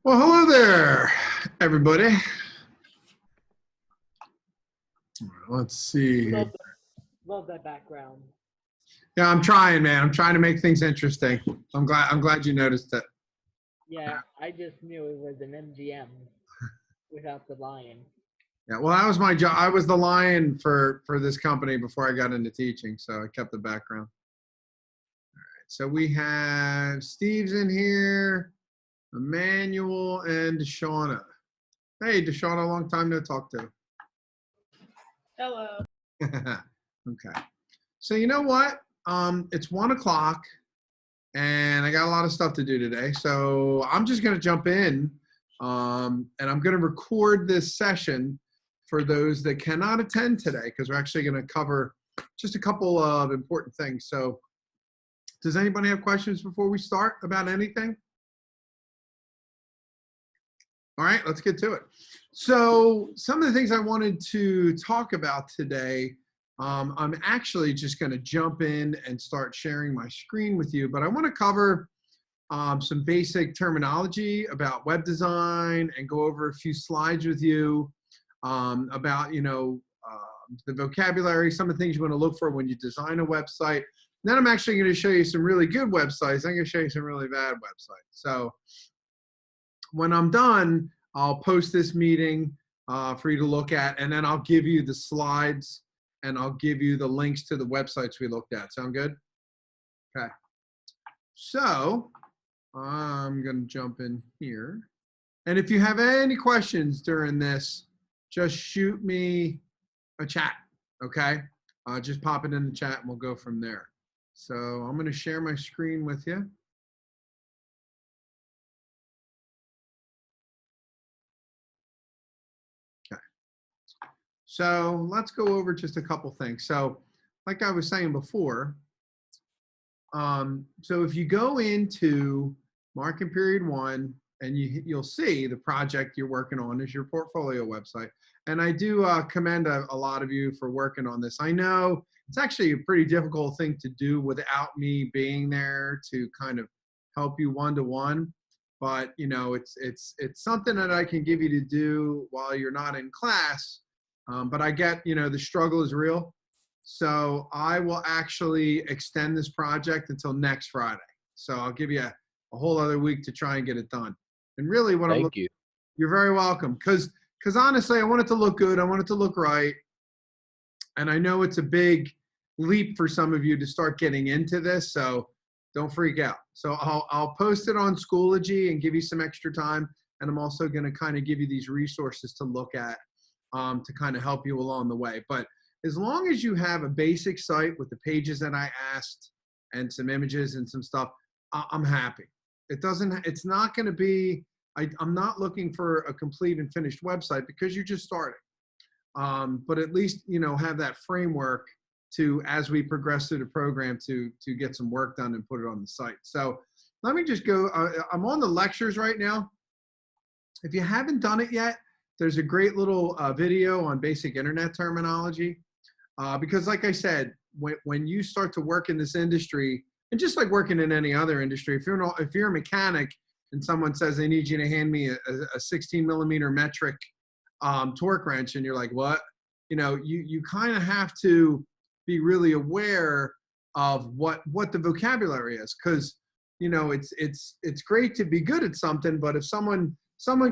Well, hello there, everybody. Let's see. Love that background. Yeah, I'm trying, man. I'm trying to make things interesting. I'm glad you noticed it. Yeah, I just knew it was an MGM without the lion. Yeah, well, that was my job. I was the lion for this company before I got into teaching, so I kept the background. So we have Steve's in here, Emmanuel, and Deshauna. Hey, Deshauna, long time no talk to. Hello. Okay. So you know what? It's 1 o'clock, and I got a lot of stuff to do today. So I'm just going to jump in, and I'm going to record this session for those that cannot attend today because we're actually going to cover just a couple of important things. So does anybody have questions before we start about anything? All right, let's get to it. So some of the things I wanted to talk about today, I'm actually just going to jump in and start sharing my screen with you, but I want to cover some basic terminology about web design and go over a few slides with you about, the vocabulary, some of the things you want to look for when you design a website. Then I'm actually going to show you some really good websites. I'm going to show you some really bad websites. So when I'm done, I'll post this meeting for you to look at, and then I'll give you the slides and I'll give you the links to the websites we looked at. Sound good? Okay. So I'm going to jump in here. And if you have any questions during this, just shoot me a chat, okay? Just pop it in the chat and we'll go from there. So I'm going to share my screen with you. So let's go over just a couple things. So like I was saying before, so if you go into market period 1 and you'll see the project you're working on is your portfolio website. And I do commend a lot of you for working on this. I know it's actually a pretty difficult thing to do without me being there to kind of help you one-to-one. But it's something that I can give you to do while you're not in class. But I get, the struggle is real. So I will actually extend this project until next Friday. So I'll give you a whole other week to try and get it done. And really what I'm looking, you're very welcome. Because honestly, I want it to look good. I want it to look right. And I know it's a big leap for some of you to start getting into this. So don't freak out. So I'll post it on Schoology and give you some extra time. And I'm also going to kind of give you these resources to look at to kind of help you along the way. But as long as you have a basic site with the pages that I asked and some images and some stuff, I'm happy. It's not going to be, I'm not looking for a complete and finished website because you're just starting. But at least, have that framework to, as we progress through the program, to get some work done and put it on the site. So let me just go, I'm on the lectures right now. If you haven't done it yet, there's a great little video on basic internet terminology. Because like I said, when you start to work in this industry, and just like working in any other industry, if you're a mechanic and someone says they need you to hand me a 16 millimeter metric torque wrench, and you're like, what? You kind of have to be really aware of what the vocabulary is, because it's great to be good at something, but if someone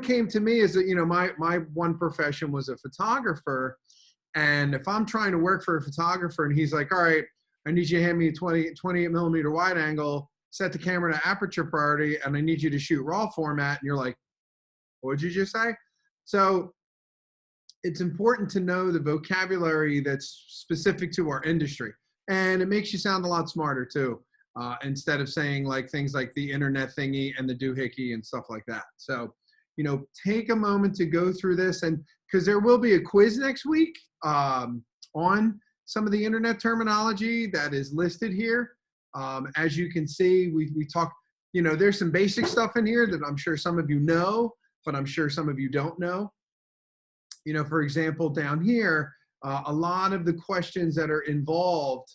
came to me as my one profession was a photographer. And if I'm trying to work for a photographer and he's like, all right, I need you to hand me a 28 millimeter wide angle, set the camera to aperture priority, and I need you to shoot raw format. And you're like, what did you just say? So it's important to know the vocabulary that's specific to our industry. And it makes you sound a lot smarter too, instead of saying like things like the internet thingy and the doohickey and stuff like that. So, take a moment to go through this, and because there will be a quiz next week on some of the internet terminology that is listed here. As you can see, we talk, there's some basic stuff in here that I'm sure some of you know, but I'm sure some of you don't know. For example, down here, a lot of the questions that are involved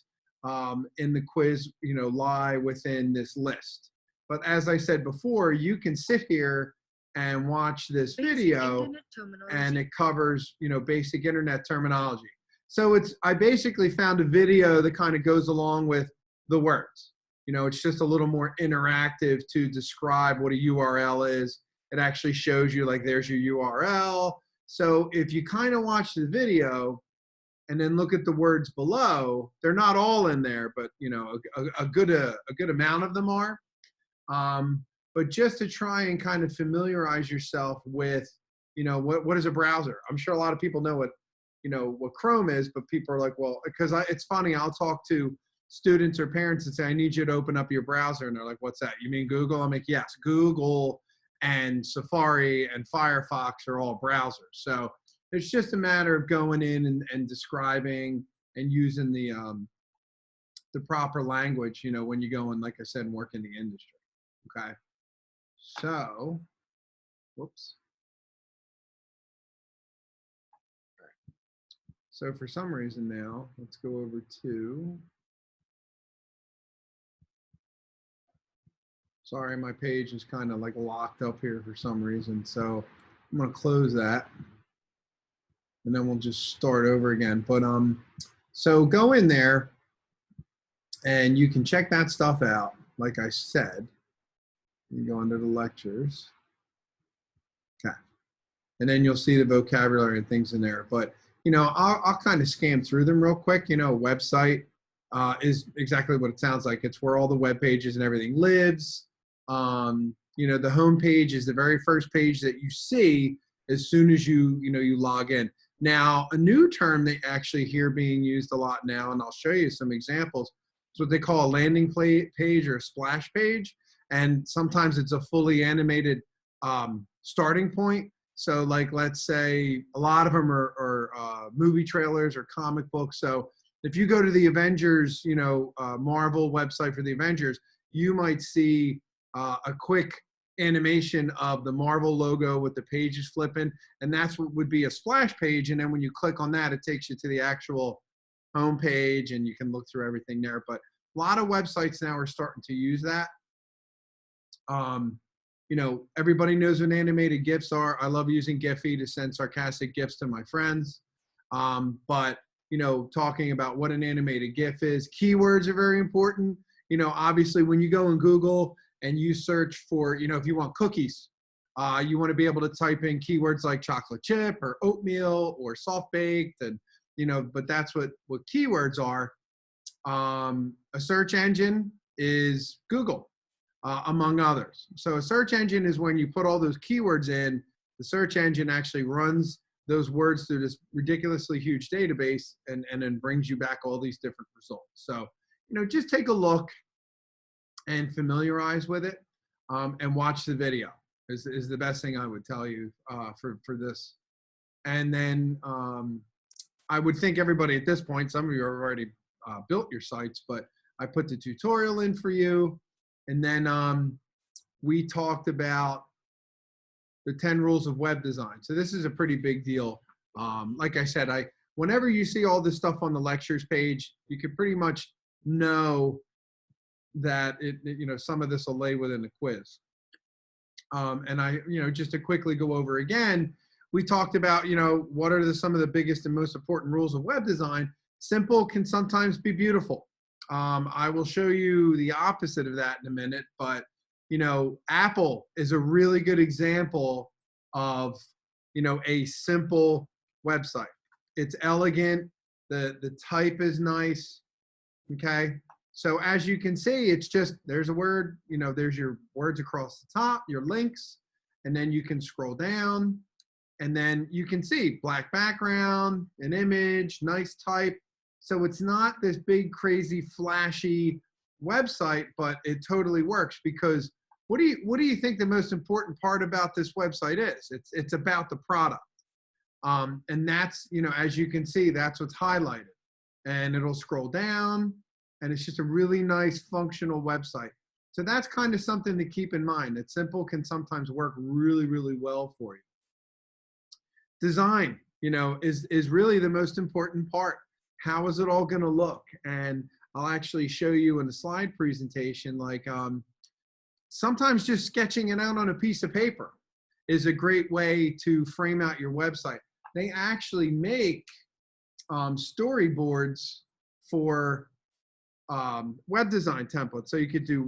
in the quiz, lie within this list. But as I said before, you can sit here and watch this Basic video, internet terminology. and it covers, you know, basic internet terminology. So I basically found a video that kind of goes along with the words. You know, it's just a little more interactive to describe what a URL is. It actually shows you, like, there's your URL. So if you kind of watch the video and then look at the words below, they're not all in there, but, you know, a good amount of them are. But just to try and kind of familiarize yourself with, you know, what is a browser? I'm sure a lot of people know what, you know, what Chrome is, but people are like, well, because it's funny, I'll talk to students or parents and say, I need you to open up your browser. And they're like, what's that? You mean Google? I'm like, yes, Google and Safari and Firefox are all browsers. So it's just a matter of going in and describing and using the proper language, you know, when you go and, like I said, work in the industry. Okay. So, whoops. So for some reason now, let's go over to, sorry, my page is kind of like locked up here for some reason. So I'm going to close that and then we'll just start over again. But so go in there and you can check that stuff out. Like I said, you go under the lectures. Okay. And then you'll see the vocabulary and things in there. But, you know, I'll kind of scan through them real quick. You know, a website is exactly what it sounds like. It's where all the web pages and everything lives. You know, the home page is the very first page that you see as soon as you log in. Now, a new term they actually hear being used a lot now, and I'll show you some examples. It's what they call a landing page or a splash page. And sometimes it's a fully animated starting point. So, like, let's say a lot of them are movie trailers or comic books. So if you go to the Avengers, you know, Marvel website for the Avengers, you might see a quick animation of the Marvel logo with the pages flipping, and that's what would be a splash page. And then when you click on that, it takes you to the actual home page, and you can look through everything there. But a lot of websites now are starting to use that. You know, everybody knows what animated GIFs are. I love using Giphy to send sarcastic GIFs to my friends. But, you know, talking about what an animated GIF is, keywords are very important. You know, obviously when you go in Google and you search for, you know, if you want cookies, you want to be able to type in keywords like chocolate chip or oatmeal or soft baked, and, you know, but that's what keywords are. A search engine is Google. Among others. So a search engine is when you put all those keywords in, the search engine actually runs those words through this ridiculously huge database and then brings you back all these different results. So, you know, just take a look and familiarize with it, and watch the video is the best thing I would tell you for this. And then I would think everybody at this point, some of you have already built your sites, but I put the tutorial in for you. And then we talked about the 10 rules of web design. So this is a pretty big deal. Like I said, whenever you see all this stuff on the lectures page, you can pretty much know that you know, some of this will lay within the quiz. And you know, just to quickly go over again, we talked about, you know, what are some of the biggest and most important rules of web design. Simple can sometimes be beautiful. I will show you the opposite of that in a minute, but, you know, Apple is a really good example of, you know, a simple website. It's elegant. The type is nice. Okay. So as you can see, it's just, there's a word, you know, there's your words across the top, your links, and then you can scroll down and then you can see black background, an image, nice type. So it's not this big, crazy, flashy website, but it totally works because what do you think the most important part about this website is? It's about the product. And that's, you know, as you can see, that's what's highlighted. And it'll scroll down, and it's just a really nice functional website. So that's kind of something to keep in mind. That simple can sometimes work really, really well for you. Design, you know, is really the most important part. How is it all going to look? And I'll actually show you in the slide presentation, like sometimes just sketching it out on a piece of paper is a great way to frame out your website. They actually make storyboards for web design templates. So you could do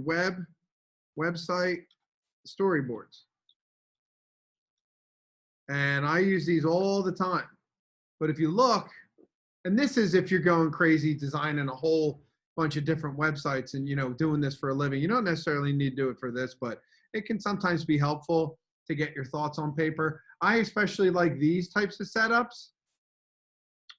website storyboards. And I use these all the time. But if you look, and this is if you're going crazy designing a whole bunch of different websites and, you know, doing this for a living, you don't necessarily need to do it for this, but it can sometimes be helpful to get your thoughts on paper. I especially like these types of setups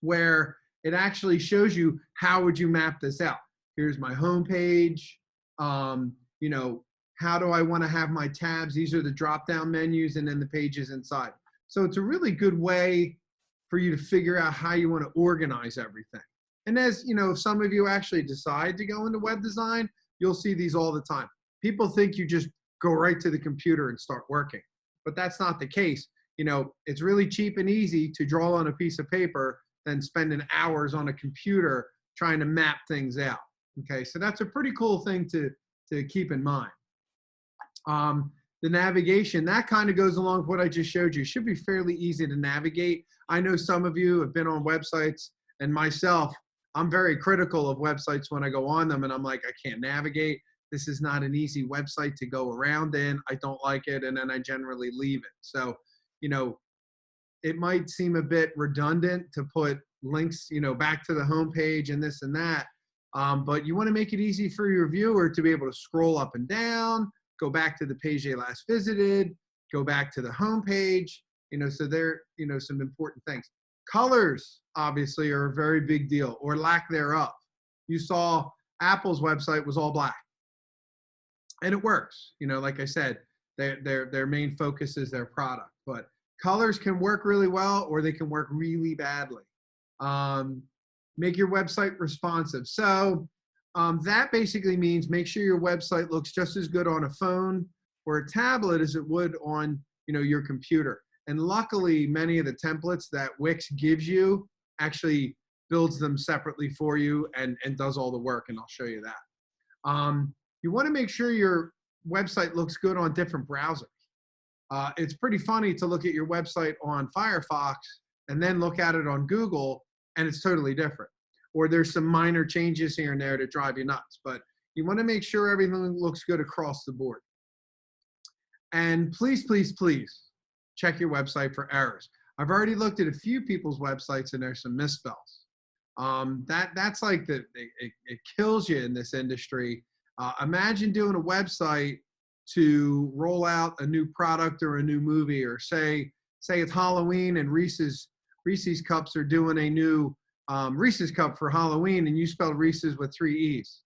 where it actually shows you how would you map this out. Here's my home page. You know, how do I want to have my tabs? These are the drop-down menus and then the pages inside. So it's a really good way for you to figure out how you want to organize everything. And as you know, if some of you actually decide to go into web design, you'll see these all the time. People think you just go right to the computer and start working, but that's not the case. You know, it's really cheap and easy to draw on a piece of paper than spending hours on a computer trying to map things out. Okay, so that's a pretty cool thing to keep in mind. The navigation, that kind of goes along with what I just showed you. It should be fairly easy to navigate. I know some of you have been on websites, and myself, I'm very critical of websites when I go on them, and I'm like, I can't navigate. This is not an easy website to go around in. I don't like it, and then I generally leave it. So, you know, it might seem a bit redundant to put links, you know, back to the home page and this and that, but you want to make it easy for your viewer to be able to scroll up and down, go back to the page they last visited, go back to the home page, you know, so there, you know, some important things. Colors, obviously, are a very big deal, or lack thereof. You saw Apple's website was all black. And it works. You know, like I said, their main focus is their product. But colors can work really well, or they can work really badly. Make your website responsive. So that basically means make sure your website looks just as good on a phone or a tablet as it would on, you know, your computer. And luckily, many of the templates that Wix gives you actually builds them separately for you and does all the work, and I'll show you that. You want to make sure your website looks good on different browsers. It's pretty funny to look at your website on Firefox and then look at it on Google, and it's totally different. Or there's some minor changes here and there to drive you nuts. But you want to make sure everything looks good across the board. And please, please, please check your website for errors. I've already looked at a few people's websites and there's some misspells. That's like it kills you in this industry. Imagine doing a website to roll out a new product or a new movie, or say it's Halloween and Reese's Cups are doing a new Reese's Cup for Halloween, and you spelled Reese's with 3 E's.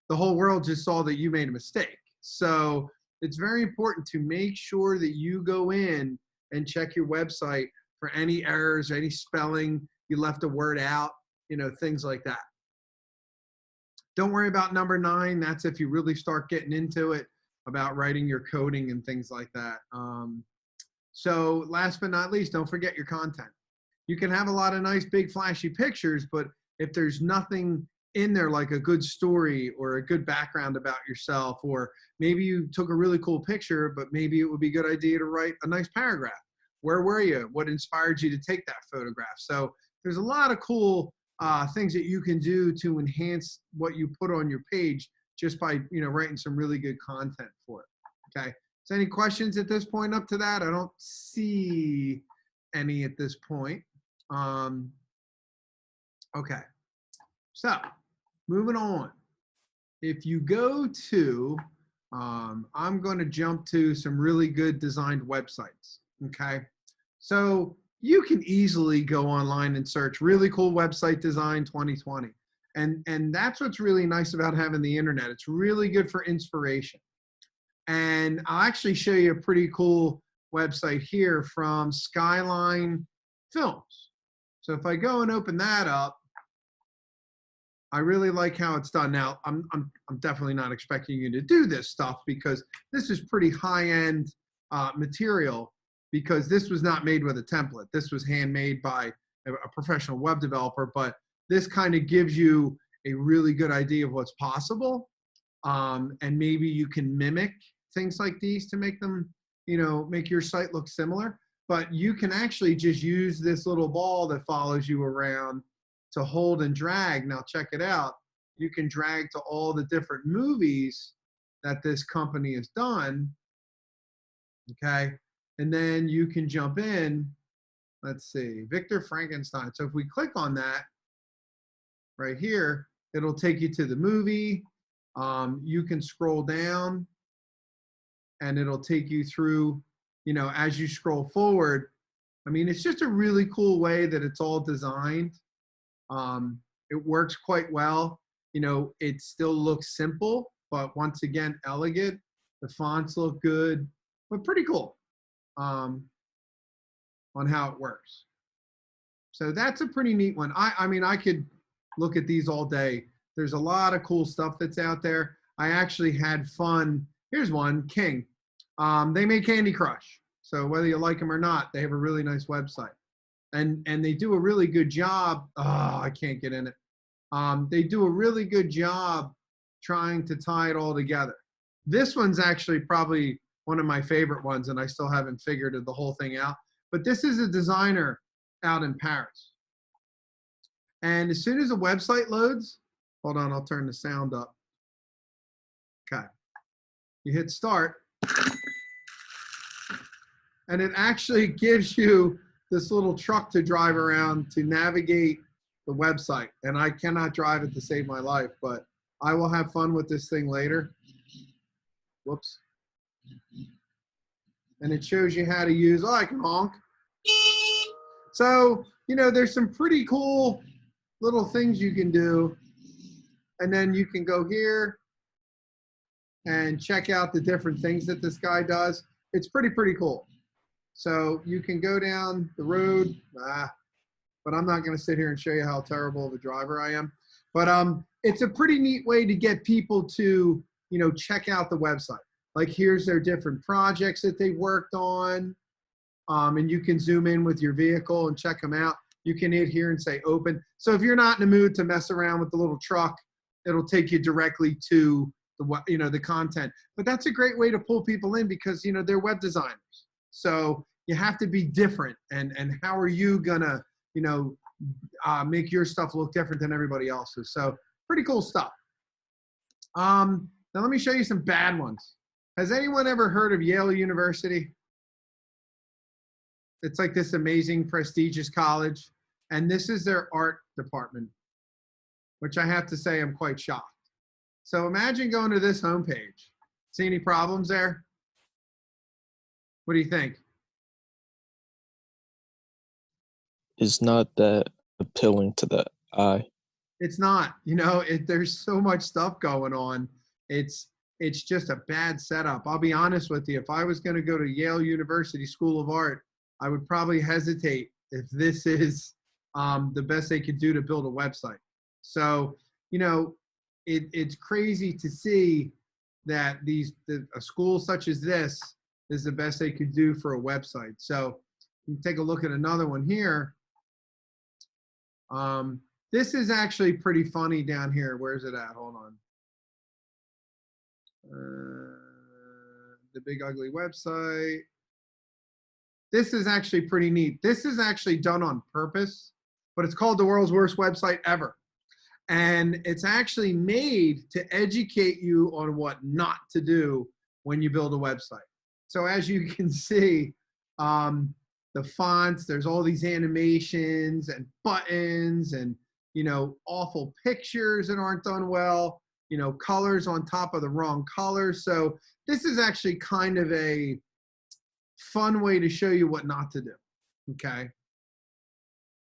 The whole world just saw that you made a mistake. So it's very important to make sure that you go in and check your website for any errors, any spelling, you left a word out, you know, things like that. Don't worry about number 9. That's if you really start getting into it, about writing your coding and things like that. So last but not least, don't forget your content. You can have a lot of nice, big, flashy pictures, but if there's nothing in there like a good story or a good background about yourself, or maybe you took a really cool picture, but maybe it would be a good idea to write a nice paragraph. Where were you? What inspired you to take that photograph? So there's a lot of cool things that you can do to enhance what you put on your page just by, you know, writing some really good content for it. Okay. So any questions at this point up to that? I don't see any at this point. Okay. So moving on. If you go to, I'm going to jump to some really good designed websites. Okay. So you can easily go online and search really cool website design 2020. And that's what's really nice about having the internet. It's really good for inspiration. And I'll actually show you a pretty cool website here from Skyline Films. So if I go and open that up, I really like how it's done. Now, I'm definitely not expecting you to do this stuff, because this is pretty high-end material, because this was not made with a template. This was handmade by a professional web developer, but this kind of gives you a really good idea of what's possible. And maybe you can mimic things like these to make them make your site look similar, but you can actually just use this little ball that follows you around to hold and drag. Now check it out. You can drag to all the different movies that this company has done. Okay. And then you can jump in. Let's see, Victor Frankenstein. So if we click on that right here, it'll take you to the movie. You can scroll down and it'll take you through, as you scroll forward. I mean, it's just a really cool way that it's all designed. It works quite well. It still looks simple, but once again, elegant. The fonts look good, but pretty cool on how it works. So that's a pretty neat one. I mean, I could look at these all day. There's a lot of cool stuff that's out there. I actually had fun. Here's one, King. They make Candy Crush. So whether you like them or not, they have a really nice website. And they do a really good job. Oh, I can't get in it. They do a really good job trying to tie it all together. This one's actually probably one of my favorite ones, and I still haven't figured the whole thing out. But this is a designer out in Paris. And as soon as a website loads, hold on, I'll turn the sound up. Okay. You hit start. And it actually gives you this little truck to drive around to navigate the website. And I cannot drive it to save my life, but I will have fun with this thing later. Whoops. And it shows you how to use, oh, I can honk. So, there's some pretty cool little things you can do. And then you can go here and check out the different things that this guy does. It's pretty cool. So you can go down the road, but I'm not going to sit here and show you how terrible of a driver I am. But it's a pretty neat way to get people to, check out the website. Like here's their different projects that they worked on. And you can zoom in with your vehicle and check them out. You can hit here and say open. So if you're not in the mood to mess around with the little truck, it'll take you directly to the content. But that's a great way to pull people in because, they're web designers. So you have to be different. And how are you gonna, make your stuff look different than everybody else's? So pretty cool stuff. Now let me show you some bad ones. Has anyone ever heard of Yale University? It's like this amazing, prestigious college. And this is their art department, which I have to say I'm quite shocked. So imagine going to this homepage. See any problems there? What do you think? It's not that appealing to the eye. It's not. There's so much stuff going on. It's just a bad setup. I'll be honest with you. If I was going to go to Yale University School of Art, I would probably hesitate if this is the best they could do to build a website. So, it's crazy to see that a school such as this is the best they could do for a website. So you take a look at another one here. This is actually pretty funny down here. Where's it at? Hold on. The Big Ugly Website. This is actually pretty neat. This is actually done on purpose, but it's called the world's worst website ever. And it's actually made to educate you on what not to do when you build a website. So as you can see, the fonts, there's all these animations and buttons and, awful pictures that aren't done well, colors on top of the wrong colors. So this is actually kind of a fun way to show you what not to do. Okay.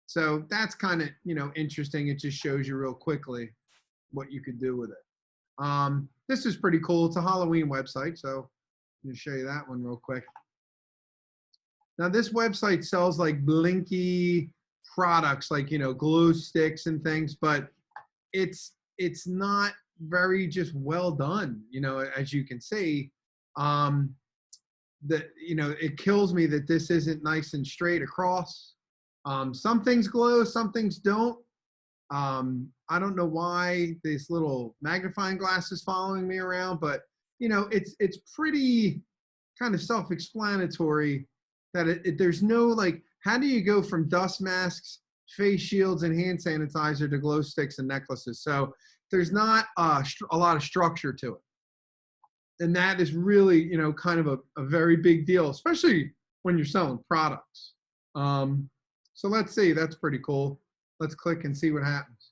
So that's kind of, interesting. It just shows you real quickly what you could do with it. This is pretty cool. It's a Halloween website. So let me show you that one real quick. Now this website sells like blinky products, like, glue sticks and things, but it's not very just well done, as you can see. It kills me that this isn't nice and straight across. Some things glow, some things don't. I don't know why this little magnifying glass is following me around, but it's pretty kind of self-explanatory that there's no like, how do you go from dust masks, face shields, and hand sanitizer to glow sticks and necklaces? So there's not a lot of structure to it. And that is really, you know, kind of a very big deal, especially when you're selling products. So let's see, that's pretty cool. Let's click and see what happens.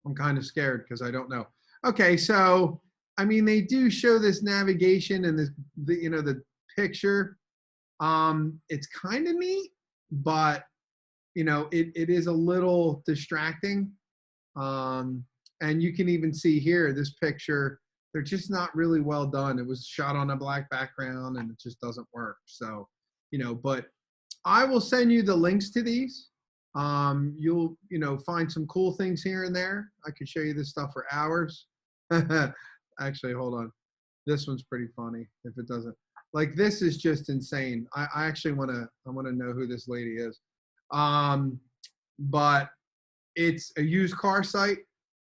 I'm kind of scared because I don't know. Okay, so, I mean, they do show this navigation and this, you know, the picture. It's kind of neat, but, you know, it is a little distracting. And you can even see here, this picture, they're just not really well done. It was shot on a black background and it just doesn't work. So, you know, but I will send you the links to these. You'll, you know, find some cool things here and there. I could show you this stuff for hours. Actually, hold on. This one's pretty funny if it doesn't. Like, this is just insane. I actually want to know who this lady is. But it's a used car site,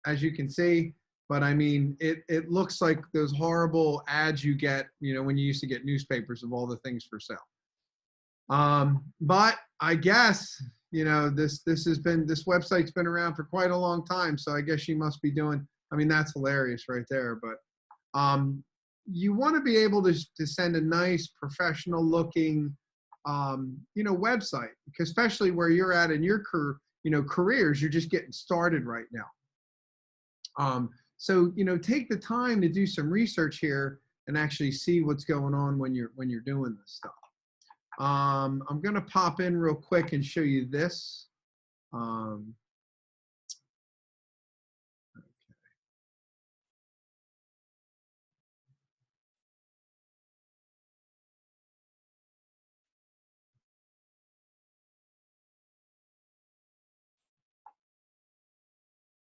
as you can see. But I mean, it looks like those horrible ads you get, you know, when you used to get newspapers of all the things for sale. But I guess, you know, this website's been around for quite a long time. So I guess she must be doing, I mean, that's hilarious right there. But you want to be able to send a nice professional looking, you know, website, because especially where you're at in your careers, you're just getting started right now. So, you know, take the time to do some research here and actually see what's going on when you're doing this stuff. I'm going to pop in real quick and show you this.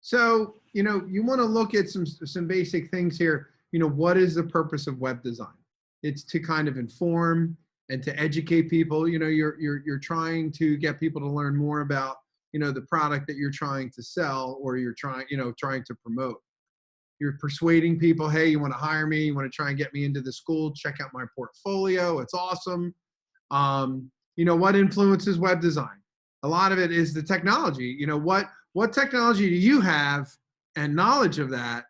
So, you know, you want to look at some basic things here. You know, what is the purpose of web design? It's to kind of inform and to educate people. You know, you're trying to get people to learn more about, you know, the product that you're trying to sell, or you're trying to promote. You're persuading people, hey, you want to hire me, you want to try and get me into the school, check out my portfolio, it's awesome. You know, what influences web design? A lot of it is the technology. You know, what technology do you have and knowledge of that?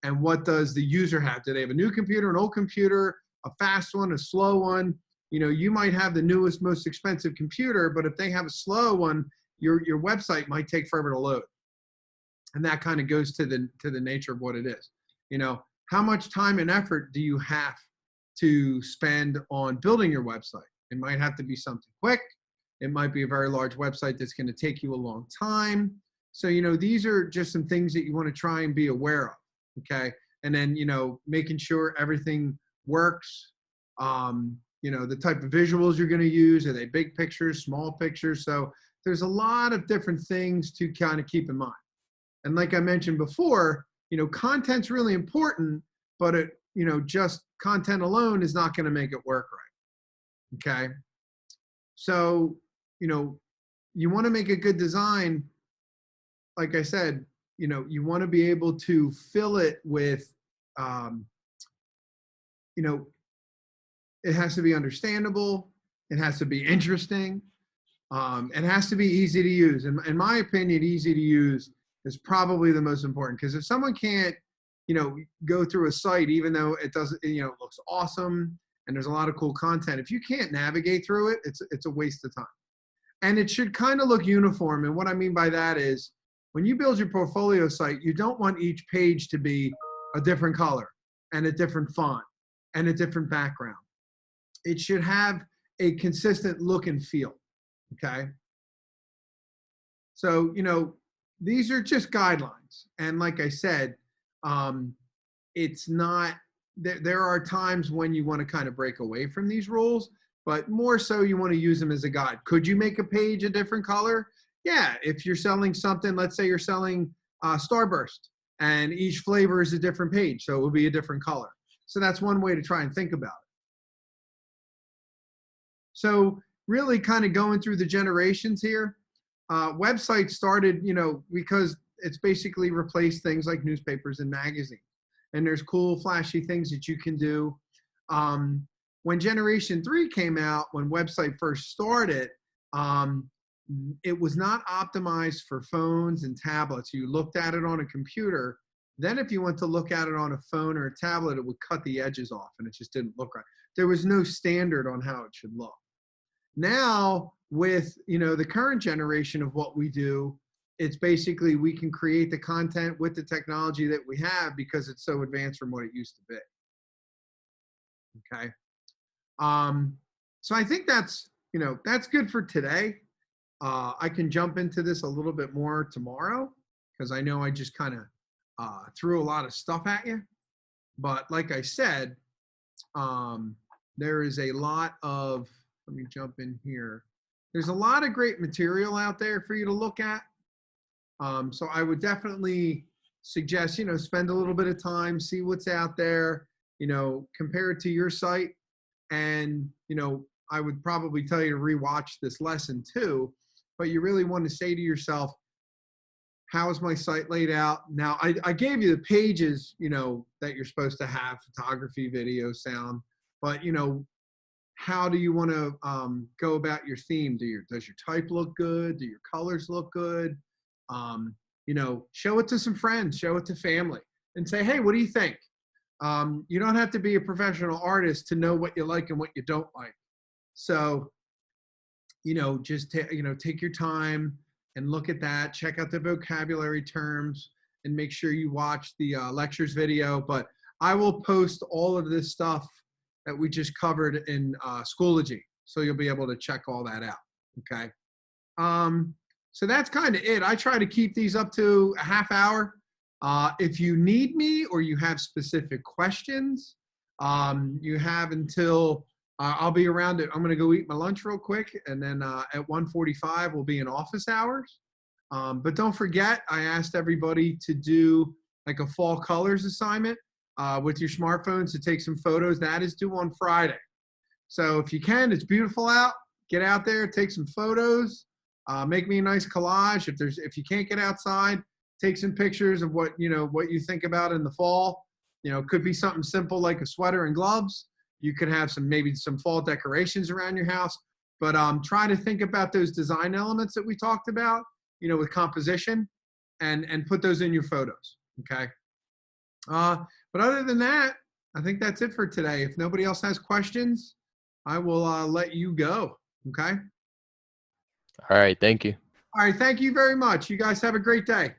And what does the user have? Do they have a new computer, an old computer, a fast one, a slow one? You know, you might have the newest, most expensive computer, but if they have a slow one, your website might take forever to load. And that kind of goes to the nature of what it is. You know, how much time and effort do you have to spend on building your website? It might have to be something quick. It might be a very large website that's going to take you a long time. So, you know, these are just some things that you want to try and be aware of. Okay. And then, you know, making sure everything works. You know, the type of visuals you're going to use. Are they big pictures, small pictures? So there's a lot of different things to kind of keep in mind. And like I mentioned before, you know, content's really important, but you know, just content alone is not going to make it work right. Okay. So, you know, you want to make a good design. Like I said, you know, you want to be able to fill it with, you know, it has to be understandable. It has to be interesting. It has to be easy to use. And in my opinion, easy to use is probably the most important, because if someone can't, you know, go through a site, even though it doesn't, you know, it looks awesome and there's a lot of cool content, if you can't navigate through it, it's a waste of time. And it should kind of look uniform. And what I mean by that is, when you build your portfolio site, you don't want each page to be a different color and a different font and a different background. It should have a consistent look and feel. Okay. So, you know, these are just guidelines. And like I said, it's not, there are times when you want to kind of break away from these rules, but more so you want to use them as a guide. Could you make a page a different color? Yeah, if you're selling something, let's say you're selling Starburst, and each flavor is a different page, so it will be a different color. So that's one way to try and think about it. So really kind of going through the generations here, websites started, you know, because it's basically replaced things like newspapers and magazines. And there's cool, flashy things that you can do. When Generation 3 came out, when website first started, it was not optimized for phones and tablets. You looked at it on a computer. Then if you went to look at it on a phone or a tablet, it would cut the edges off and it just didn't look right. There was no standard on how it should look. Now with, the current generation of what we do, it's basically we can create the content with the technology that we have because it's so advanced from what it used to be. Okay. So I think that's good for today. I can jump into this a little bit more tomorrow because I know I just kind of threw a lot of stuff at you. But like I said, there is a lot of, let me jump in here. There's a lot of great material out there for you to look at. So I would definitely suggest, spend a little bit of time, see what's out there, compare it to your site. And, I would probably tell you to rewatch this lesson too, but you really want to say to yourself, how is my site laid out? Now, I gave you the pages, that you're supposed to have: photography, video, sound, but, how do you want to go about your theme? Does your type look good? Do your colors look good? Show it to some friends, show it to family and say, hey, what do you think? You don't have to be a professional artist to know what you like and what you don't like. So, just take your time and look at that, check out the vocabulary terms and make sure you watch the lectures video. But I will post all of this stuff that we just covered in Schoology. So you'll be able to check all that out. Okay. So that's kind of it. I try to keep these up to a half hour. If you need me or you have specific questions, you have until I'll be around. I'm going to go eat my lunch real quick. And then at 1:45, we'll be in office hours. But don't forget, I asked everybody to do like a fall colors assignment with your smartphones to take some photos. That is due on Friday. So if you can, it's beautiful out. Get out there, take some photos. Make me a nice collage. If you can't get outside, take some pictures of what you think about in the fall. It could be something simple like a sweater and gloves. You could have maybe some fall decorations around your house, but try to think about those design elements that we talked about, with composition and put those in your photos. Okay. But other than that, I think that's it for today. If nobody else has questions, I will let you go. Okay. All right. Thank you. All right. Thank you very much. You guys have a great day.